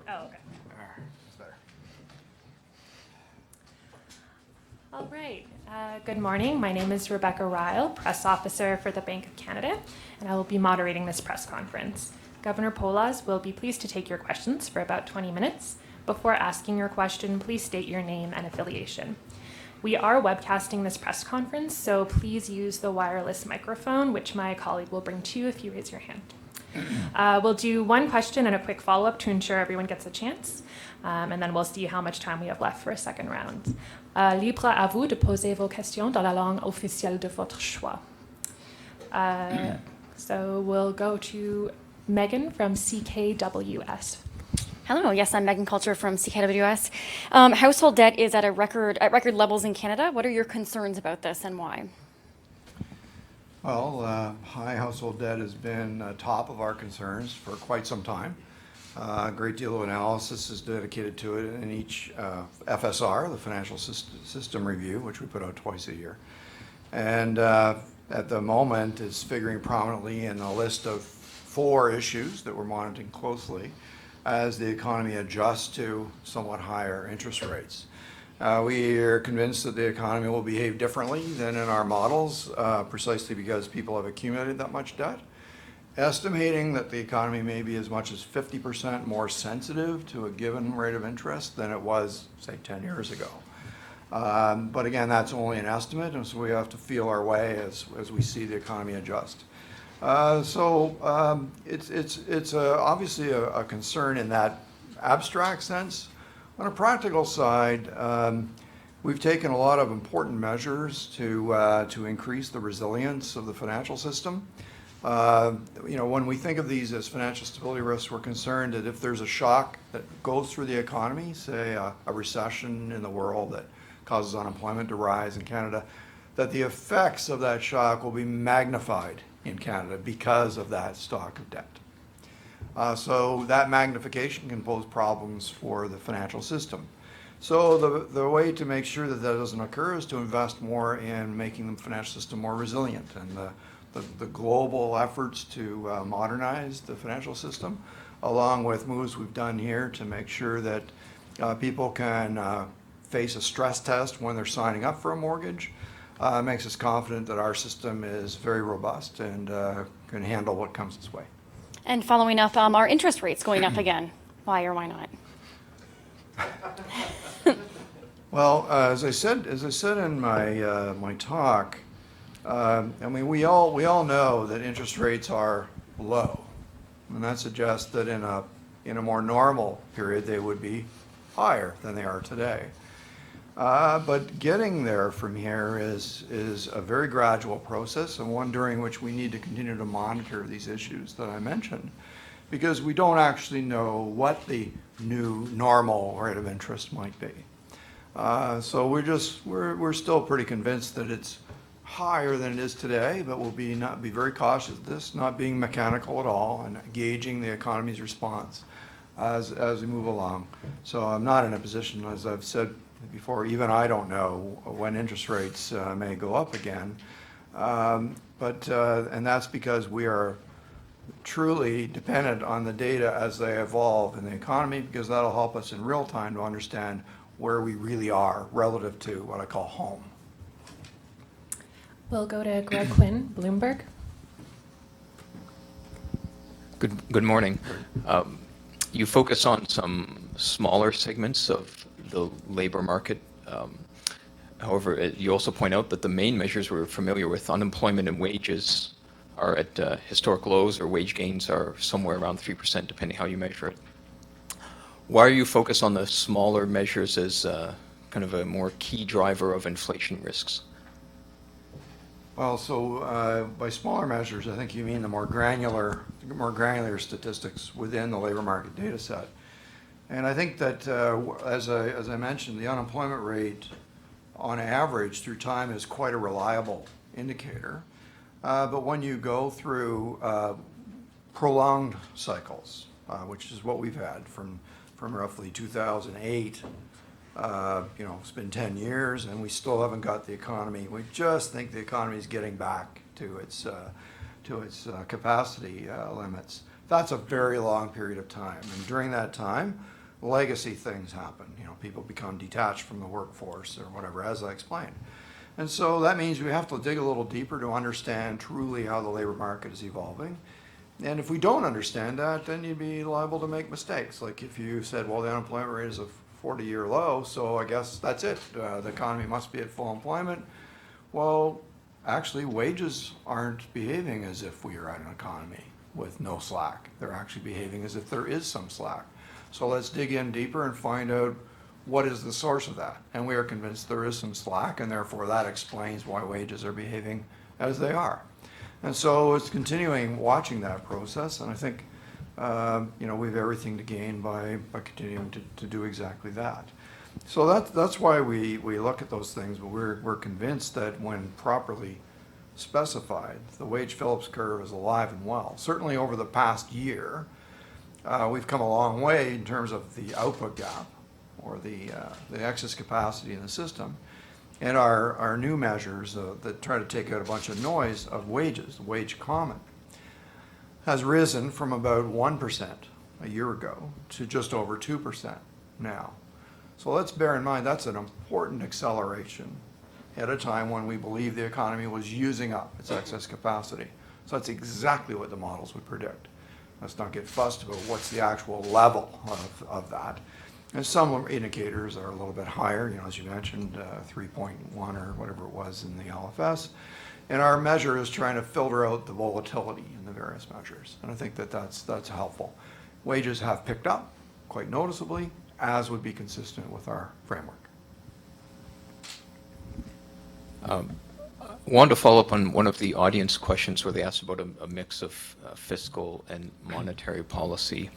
Oh, okay. It's better. All right. Good morning. My name is Rebecca Ryle, press officer for the Bank of Canada, and I will be moderating this press conference. Governor Poloz will be pleased to take your questions for about 20 minutes. Before asking your question, please state your name and affiliation. We are webcasting this press conference, so please use the wireless microphone, which my colleague will bring to you if you raise your hand. We'll do one question and a quick follow-up to ensure everyone gets a chance, and then we'll see how much time we have left for a second round. Libre à vous de poser vos questions dans la langue officielle de votre choix. So we'll go to Megan from CKWS. Hello, yes, I'm Megan Culture from CKWS. Household debt is at record levels in Canada. What are your concerns about this and why? Well, high household debt has been top of our concerns for quite some time. A great deal of analysis is dedicated to it in each FSR, the Financial System Review, which we put out twice a year. And at the moment, it's figuring prominently in a list of 4 issues that we're monitoring closely as the economy adjusts to somewhat higher interest rates. We are convinced that the economy will behave differently than in our models, precisely because people have accumulated that much debt. Estimating that the economy may be as much as 50% more sensitive to a given rate of interest than it was, say, 10 years ago. But again, that's only an estimate, and so we have to feel our way as we see the economy adjust. It's obviously a concern in that abstract sense. On a practical side, we've taken a lot of important measures to increase the resilience of the financial system. When we think of these as financial stability risks, we're concerned that if there's a shock that goes through the economy, say a recession in the world that causes unemployment to rise in Canada, that the effects of that shock will be magnified in Canada because of that stock of debt. So that magnification can pose problems for the financial system. So the way to make sure that that doesn't occur is to invest more in making the financial system more resilient. And the global efforts to modernize the financial system, along with moves we've done here to make sure that people can face a stress test when they're signing up for a mortgage, makes us confident that our system is very robust and can handle what comes its way. And following up, are interest rates going up again? Why or why not? Well, as I said in my talk, we all know that interest rates are low, and that suggests that in a more normal period they would be higher than they are today. But getting there from here is a very gradual process, and one during which we need to continue to monitor these issues that I mentioned, because we don't actually know what the new normal rate of interest might be. So we're still pretty convinced that it's higher than it is today, but we'll not be very cautious of this, not being mechanical at all, and gauging the economy's response as we move along. So I'm not in a position, as I've said before, even I don't know when interest rates may go up again, and that's because we are truly dependent on the data as they evolve in the economy, because that'll help us in real time to understand where we really are relative to what I call home. We'll go to Greg Quinn, Bloomberg. Good morning. You focus on some smaller segments of the labor market. However, you also point out that the main measures we're familiar with, unemployment and wages, are at historic lows, or wage gains are somewhere around 3%, depending how you measure it. Why are you focused on the smaller measures as kind of a more key driver of inflation risks? Well, so by smaller measures, I think you mean the more granular statistics within the labor market data set. And I think that, as I mentioned, the unemployment rate on average through time is quite a reliable indicator. But when you go through prolonged cycles, which is what we've had from roughly 2008, it's been 10 years and we still haven't got the economy. We just think the economy is getting back to its capacity limits. That's a very long period of time. And during that time, legacy things happen. You know, people become detached from the workforce or whatever, as I explained. And so that means we have to dig a little deeper to understand truly how the labor market is evolving. And if we don't understand that, then you'd be liable to make mistakes. Like if you said, well, the unemployment rate is a 40-year low, so I guess that's it. The economy must be at full employment. Well, actually, wages aren't behaving as if we are at an economy with no slack. They're actually behaving as if there is some slack. So let's dig in deeper and find out what is the source of that. And we are convinced there is some slack, and therefore that explains why wages are behaving as they are. And so it's continuing watching that process, and I think we have everything to gain by continuing to do exactly that. So that's why we look at those things, but we're convinced that when properly specified, the wage Phillips curve is alive and well. Certainly over the past year, we've come a long way in terms of the output gap or the excess capacity in the system. And our new measures that try to take out a bunch of noise of wages, the wage common, has risen from about 1% a year ago to just over 2% now. So let's bear in mind that's an important acceleration at a time when we believe the economy was using up its excess capacity. So that's exactly what the models would predict. Let's not get fussed about what's the actual level of that. And some indicators are a little bit higher, you know, as you mentioned, 3.1 or whatever it was in the LFS. And our measure is trying to filter out the volatility in the various measures. And I think that's helpful. Wages have picked up quite noticeably, as would be consistent with our framework. I wanted to follow up on one of the audience questions where they asked about a mix of fiscal and monetary policy,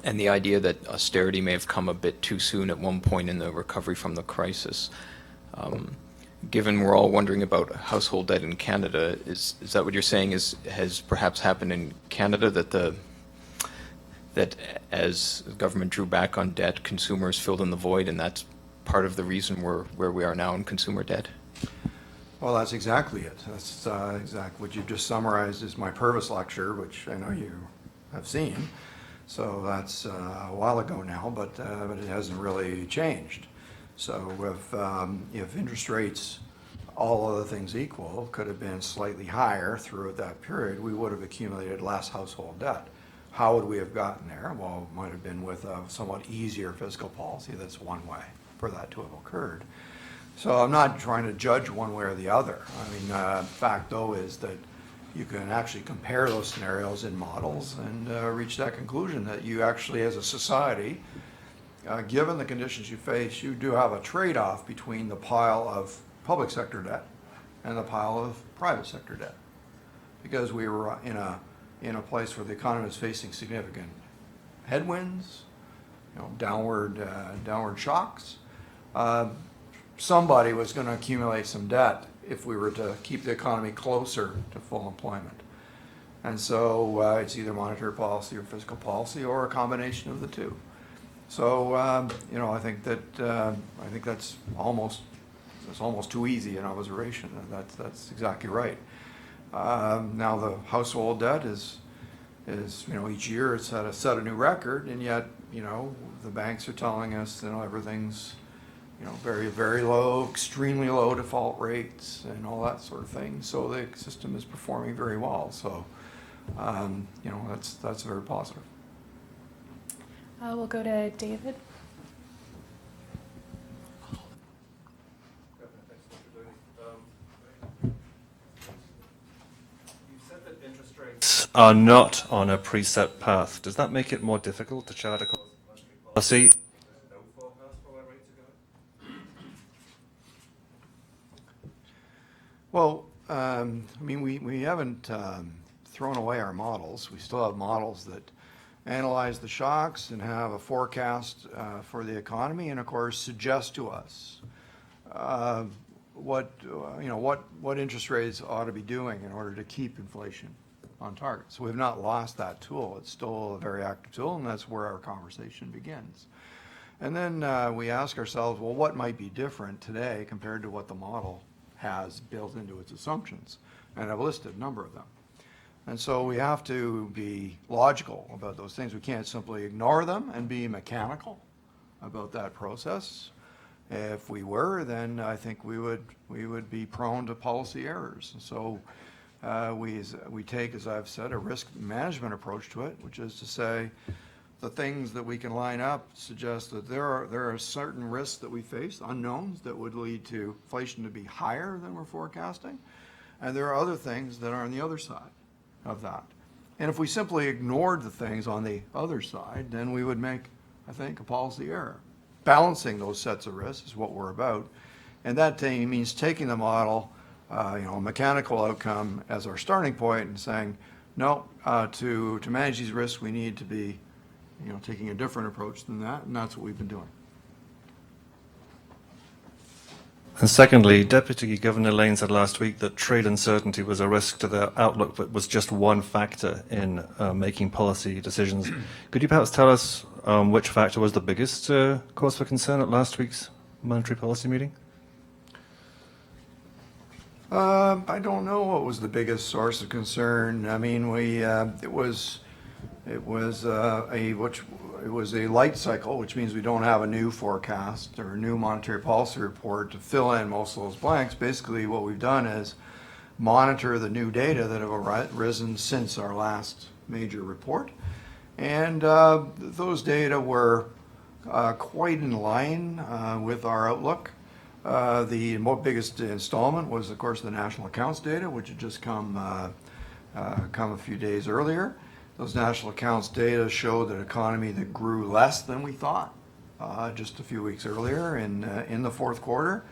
and the idea that austerity may have come a bit too soon at one point in the recovery from the crisis. Given we're all wondering about household debt in Canada, is that what you're saying has perhaps happened in Canada, that as the government drew back on debt, consumers filled in the void, and that's part of the reason we're where we are now in consumer debt? Well, that's exactly it. That's exactly what you've just summarized is my Purvis lecture, which I know you have seen. So that's a while ago now, but it hasn't really changed. So if interest rates, all other things equal, could have been slightly higher throughout that period, we would have accumulated less household debt. How would we have gotten there? Well, it might have been with a somewhat easier fiscal policy. That's one way for that to have occurred. So I'm not trying to judge one way or the other. I mean, fact though is that you can actually compare those scenarios in models and reach that conclusion that you actually, as a society, given the conditions you face, you do have a trade-off between the pile of public sector debt and the pile of private sector debt, because we were in a place where the economy was facing significant headwinds, you know, downward shocks. Somebody was going to accumulate some debt if we were to keep the economy closer to full employment. And so it's either monetary policy or fiscal policy or a combination of the two. So, I think that's almost too easy an observation. That's exactly right. Now the household debt is each year it's set a new record, and yet, the banks are telling us, everything's, very, very low, extremely low default rates and all that sort of thing. So the system is performing very well. So, that's very positive. We'll go to David. You said that interest rates are not on a preset path. Does that make it more difficult to chart a policy? Well, we haven't thrown away our models. We still have models that analyze the shocks and have a forecast for the economy, and of course suggest to us what interest rates ought to be doing in order to keep inflation on target. So we've not lost that tool. It's still a very active tool, and that's where our conversation begins. And then we ask ourselves, well, what might be different today compared to what the model has built into its assumptions? And I've listed a number of them. And so we have to be logical about those things. We can't simply ignore them and be mechanical about that process. If we were, then I think we would be prone to policy errors. And so we take, as I've said, a risk management approach to it, which is to say the things that we can line up suggest that there are certain risks that we face, unknowns, that would lead to inflation to be higher than we're forecasting. And there are other things that are on the other side of that. And if we simply ignored the things on the other side, then we would make, I think, a policy error. Balancing those sets of risks is what we're about. And that means taking the model, mechanical outcome as our starting point and saying, no, to manage these risks, we need to be, taking a different approach than that. And that's what we've been doing. And secondly, Deputy Governor Lane said last week that trade uncertainty was a risk to their outlook, but was just one factor in making policy decisions. Could you perhaps tell us which factor was the biggest cause for concern at last week's monetary policy meeting? I don't know what was the biggest source of concern. I mean, it was a light cycle, which means we don't have a new forecast or a new monetary policy report to fill in most of those blanks. Basically, what we've done is monitor the new data that have arisen since our last major report. And those data were quite in line with our outlook. The biggest installment was, of course, the national accounts data, which had just come a few days earlier. Those national accounts data showed an economy that grew less than we thought just a few weeks earlier in the fourth quarter.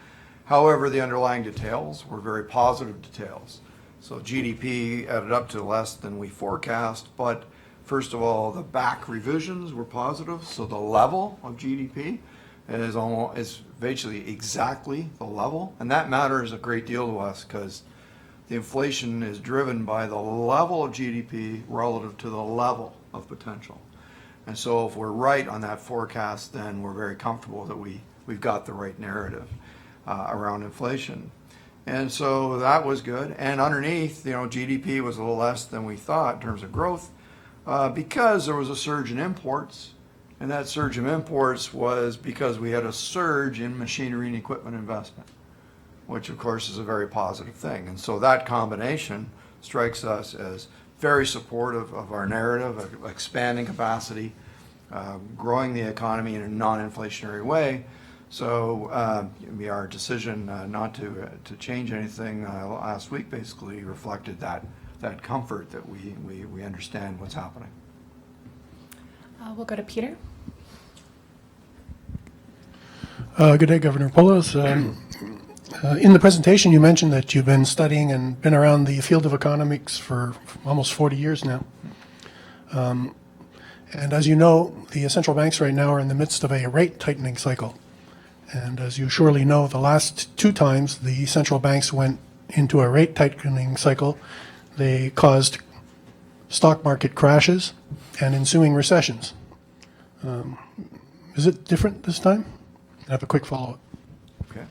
However, the underlying details were very positive details. So GDP added up to less than we forecast, but first of all, the back revisions were positive, so the level of GDP is virtually exactly the level, and that matters a great deal to us because the inflation is driven by the level of GDP relative to the level of potential. And so if we're right on that forecast, then we're very comfortable that we've got the right narrative around inflation. And so that was good. And underneath, GDP was a little less than we thought in terms of growth because there was a surge in imports. And that surge in imports was because we had a surge in machinery and equipment investment, which of course is a very positive thing. And so that combination strikes us as very supportive of our narrative of expanding capacity, growing the economy in a non-inflationary way. So our decision not to change anything last week basically reflected that comfort that we understand what's happening. We'll go to Peter. Good day, Governor Poloz. In the presentation, you mentioned that you've been studying and been around the field of economics for almost 40 years now. And as you know, the central banks right now are in the midst of a rate tightening cycle. And as you surely know, the last two times the central banks went into a rate tightening cycle, they caused stock market crashes and ensuing recessions. Is it different this time? I have a quick follow-up. Okay.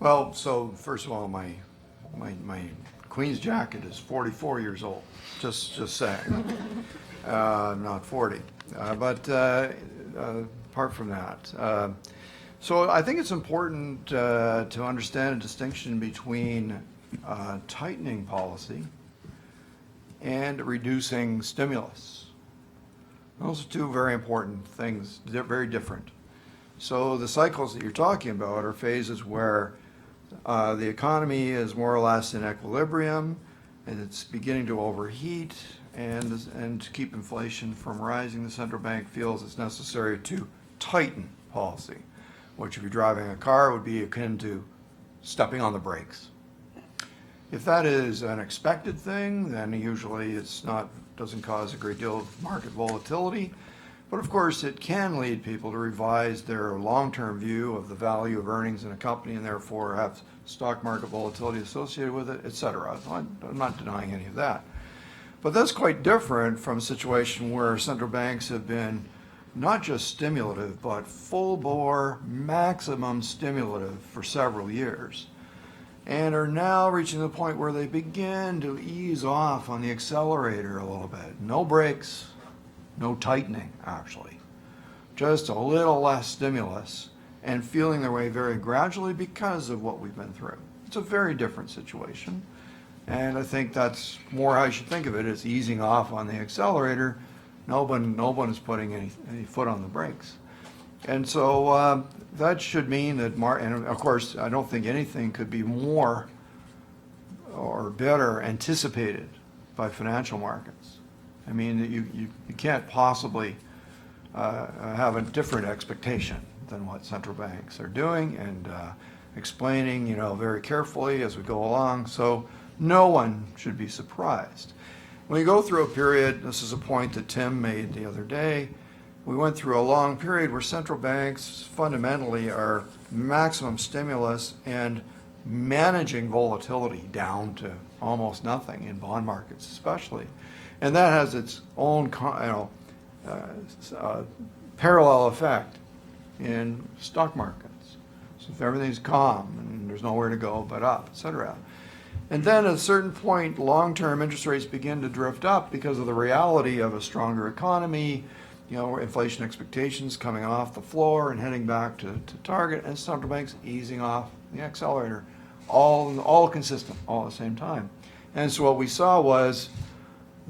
Well, so first of all, my Queen's jacket is 44 years old. Just saying. Not 40. But apart from that, so I think it's important to understand a distinction between tightening policy and reducing stimulus. Those are two very important things. They're very different. So the cycles that you're talking about are phases where the economy is more or less in equilibrium and it's beginning to overheat, and to keep inflation from rising, the central bank feels it's necessary to tighten policy, which if you're driving a car would be akin to stepping on the brakes. If that is an expected thing, then usually doesn't cause a great deal of market volatility. But of course, it can lead people to revise their long-term view of the value of earnings in a company and therefore have stock market volatility associated with it, et cetera. I'm not denying any of that. But that's quite different from a situation where central banks have been not just stimulative, but full-bore, maximum stimulative for several years. and are now reaching the point where they begin to ease off on the accelerator a little bit. No brakes, no tightening, actually. Just a little less stimulus and feeling their way very gradually because of what we've been through. It's a very different situation. And I think that's more how you should think of it, as easing off on the accelerator. No one is putting any foot on the brakes. And so that should mean that, and of course, I don't think anything could be more or better anticipated by financial markets. I mean, you can't possibly have a different expectation than what central banks are doing and explaining, very carefully as we go along. So no one should be surprised. When you go through a period, this is a point that Tim made the other day, we went through a long period where central banks fundamentally are maximum stimulus and managing volatility down to almost nothing in bond markets especially. And that has its own parallel effect in stock markets. So if everything's calm and there's nowhere to go but up, et cetera. And then at a certain point, long-term interest rates begin to drift up because of the reality of a stronger economy, inflation expectations coming off the floor and heading back to target, and central banks easing off the accelerator, all consistent, all at the same time. And so what we saw was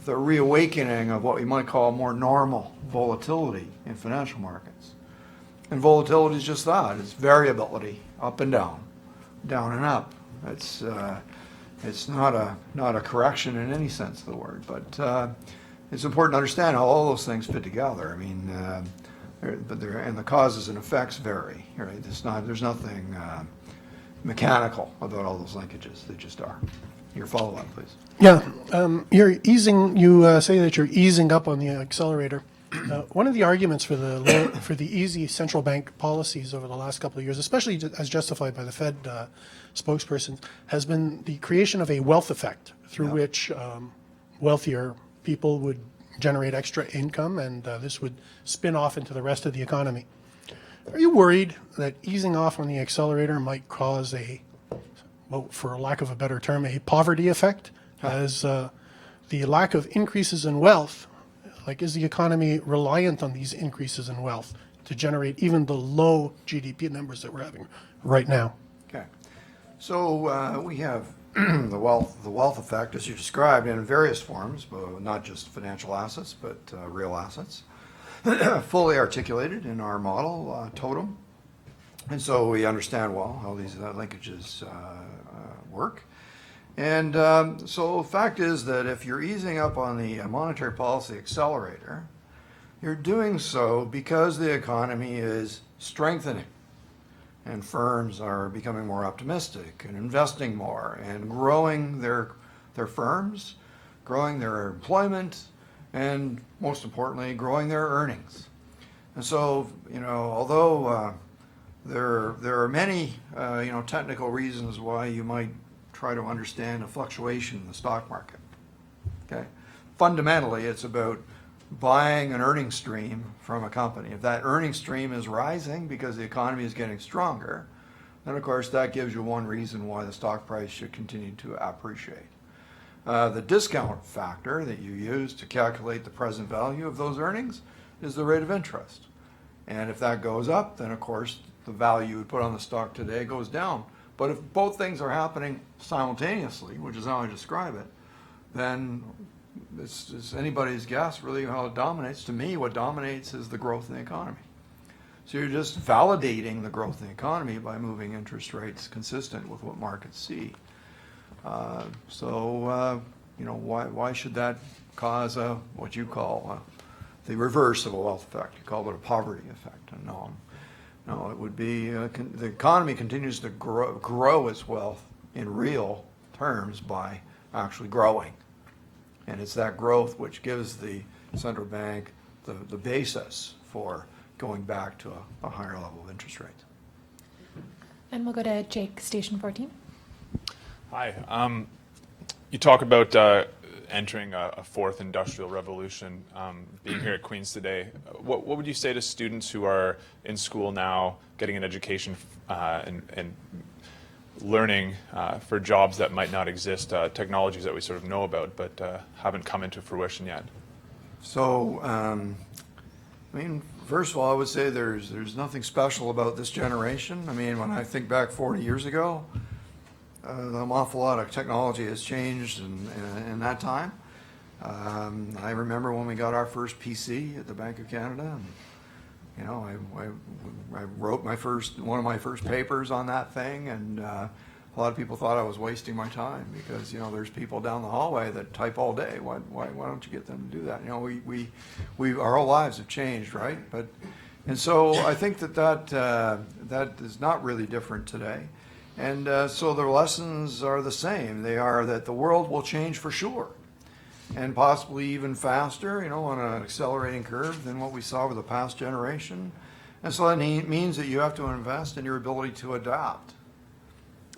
the reawakening of what we might call more normal volatility in financial markets. And volatility is just that. It's variability, up and down and up. It's not a correction in any sense of the word, but it's important to understand how all those things fit together. I mean, and the causes and effects vary. Right? There's nothing mechanical about all those linkages. They just are. Your follow-up, please. Yeah, you say that you're easing up on the accelerator. One of the arguments for the easy central bank policies over the last couple of years, especially as justified by the Fed spokesperson, has been the creation of a wealth effect through which wealthier people would generate extra income, and this would spin off into the rest of the economy. Are you worried that easing off on the accelerator might cause for lack of a better term, a poverty effect, as the lack of increases in wealth, is the economy reliant on these increases in wealth to generate even the low GDP numbers that we're having right now? Okay. So we have the wealth effect, as you described, in various forms, but not just financial assets, but real assets, fully articulated in our model, totem. And so we understand well how these linkages work. And so the fact is that if you're easing up on the monetary policy accelerator, you're doing so because the economy is strengthening and firms are becoming more optimistic and investing more and growing their firms, growing their employment, and most importantly, growing their earnings. And so, although there are many, technical reasons why you might try to understand a fluctuation in the stock market. Okay, fundamentally, it's about buying an earning stream from a company. If that earning stream is rising because the economy is getting stronger, then of course that gives you one reason why the stock price should continue to appreciate. The discount factor that you use to calculate the present value of those earnings is the rate of interest. And if that goes up, then of course the value you would put on the stock today goes down. But if both things are happening simultaneously, which is how I describe it, then it's anybody's guess really how it dominates. To me, what dominates is the growth in the economy. So you're just validating the growth in the economy by moving interest rates consistent with what markets see. Why should that cause what you call the reverse of a wealth effect? You call it a poverty effect. And no, it would be the economy continues to grow its wealth in real terms by actually growing. And it's that growth which gives the central bank the basis for going back to a higher level of interest rates. And we'll go to Jake, Station 14. Hi. You talk about entering a fourth industrial revolution. Being here at Queen's today, what would you say to students who are in school now, getting an education and learning for jobs that might not exist, technologies that we sort of know about but haven't come into fruition yet? So, I mean, first of all, I would say there's nothing special about this generation. I mean, when I think back 40 years ago, an awful lot of technology has changed in that time. I remember when we got our first PC at the Bank of Canada, and you know, I wrote one of my first papers on that thing, and a lot of people thought I was wasting my time because, you know, there's people down the hallway that type all day. Why don't you get them to do that? You know, our whole lives have changed, right? And so I think that is not really different today. And so the lessons are the same. They are that the world will change for sure, and possibly even faster, you know, on an accelerating curve than what we saw over the past generation. And so that means that you have to invest in your ability to adapt.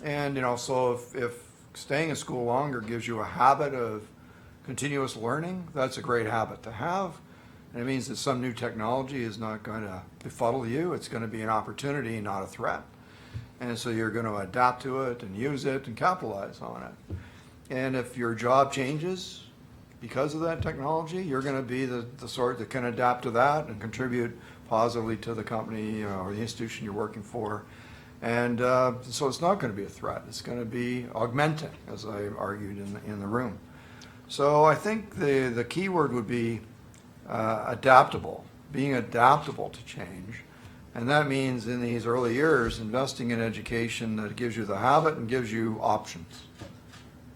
And, you know, so if staying in school longer gives you a habit of continuous learning, that's a great habit to have. And it means that some new technology is not going to befuddle you. It's going to be an opportunity, not a threat. And so you're going to adapt to it and use it and capitalize on it. And if your job changes because of that technology, you're going to be the sort that can adapt to that and contribute positively to the company or the institution you're working for. And so it's not going to be a threat. It's going to be augmenting, as I argued in the room. So I think the key word would be adaptable, being adaptable to change. And that means in these early years, investing in education that gives you the habit and gives you options.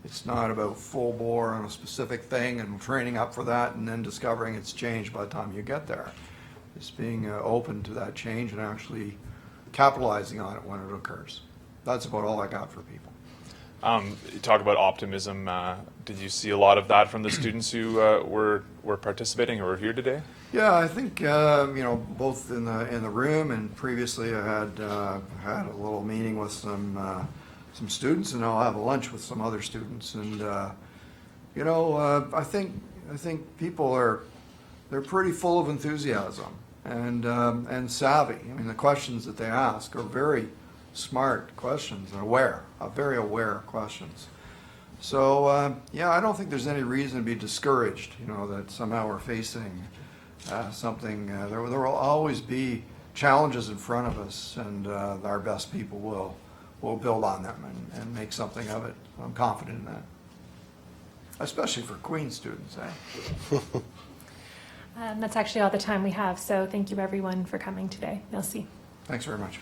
It's not about full bore on a specific thing and training up for that and then discovering it's changed by the time you get there. It's being open to that change and actually capitalizing on it when it occurs. That's about all I got for people. You talk about optimism. Did you see a lot of that from the students who were participating or were here today? Yeah, I think you know, both in the room and previously I had a little meeting with some students, and I'll have a lunch with some other students. And you know, I think people they're pretty full of enthusiasm and savvy. I mean, the questions that they ask are very smart questions and very aware questions. So yeah, I don't think there's any reason to be discouraged, you know, that somehow we're facing something. There will always be challenges in front of us, and our best people will build on them and make something of it. I'm confident in that, especially for Queen's students. That's actually all the time we have, so thank you everyone for coming today. Merci. Thanks very much.